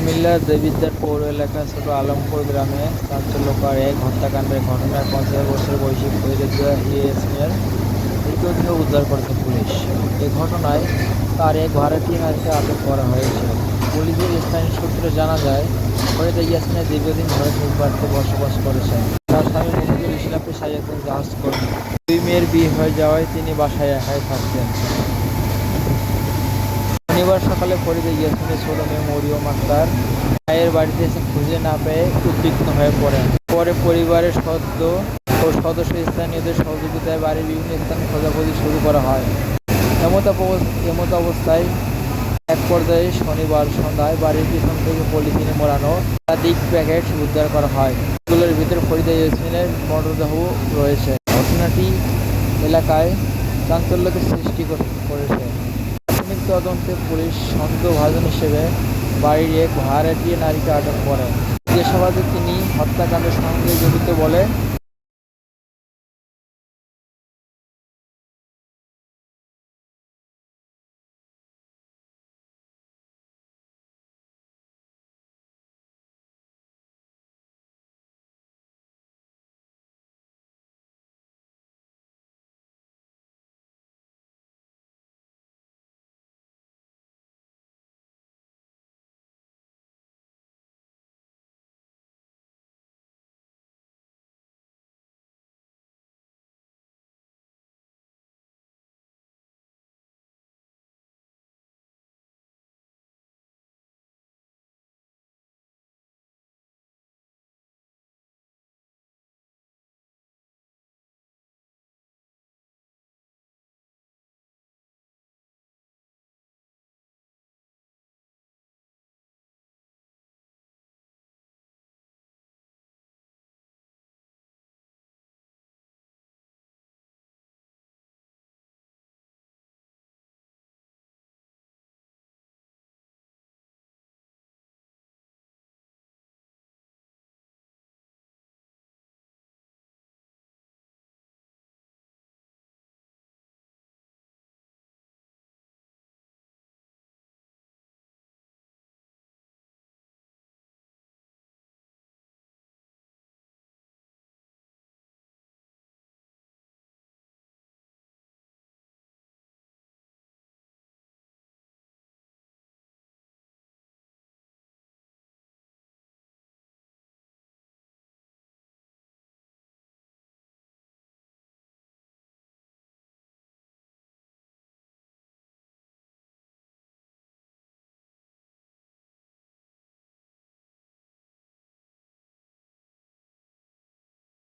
কুমিল্লার দেবিদ্বার পৌর এলাকার ছোট আলমপুর গ্রামে চাঞ্চল্যকর এক হত্যাকাণ্ডের ঘটনায় 50 বছর বয়সী ফরিদা ইয়াসমিনের মৃতদেহ উদ্ধার করেছে পুলিশ। এ ঘটনায় তার এক ভাড়াটিয়া নারীকে আটক করা হয়েছে। পুলিশের স্থানীয় সূত্রে জানা যায়, ফরিদা ইয়াসমিন দীর্ঘদিন ধরে নিজ বাড়িতে বসবাস করেছেন। তার স্বামী মফিজুল ইসলাম পেশায় একজন জাহাজ কর্মী। দুই মেয়ের বিয়ে হয়ে যাওয়ায় তিনি বাসায় একাই থাকতেন। শনিবার সকালে ফরিদা ইয়াসমিনের ছোট মেয়ে মরিয়ম আক্তার মায়ের বাড়িতে এসে খুঁজে না পেয়ে উদ্বিগ্ন হয়ে পড়েন। পরে পরিবারের সদস্য স্থানীয়দের সহযোগিতায় বাড়ির বিভিন্ন স্থানে খোঁজাখুঁজি শুরু করা হয়। এমত অবস্থায় এক পর্যায়ে শনিবার সন্ধ্যায় বাড়ির পিছন থেকে পলিথিনে মোড়ানো একাধিক প্যাকেট উদ্ধার করা হয়। এগুলোর ভিতরে ফরিদা ইয়াসমিনের মরদেহ রয়েছে। ঘটনাটি এলাকায় চাঞ্চল্যের সৃষ্টি করেছে। প্রাথমিক তদন্তে পুলিশ সন্দেহভাজন হিসেবে বাড়ির এক ভাড়াটিয়া নারীকে আটক করে। জিজ্ঞাসাবাদে তিনি হত্যাকাণ্ডের সঙ্গে জড়িত বলে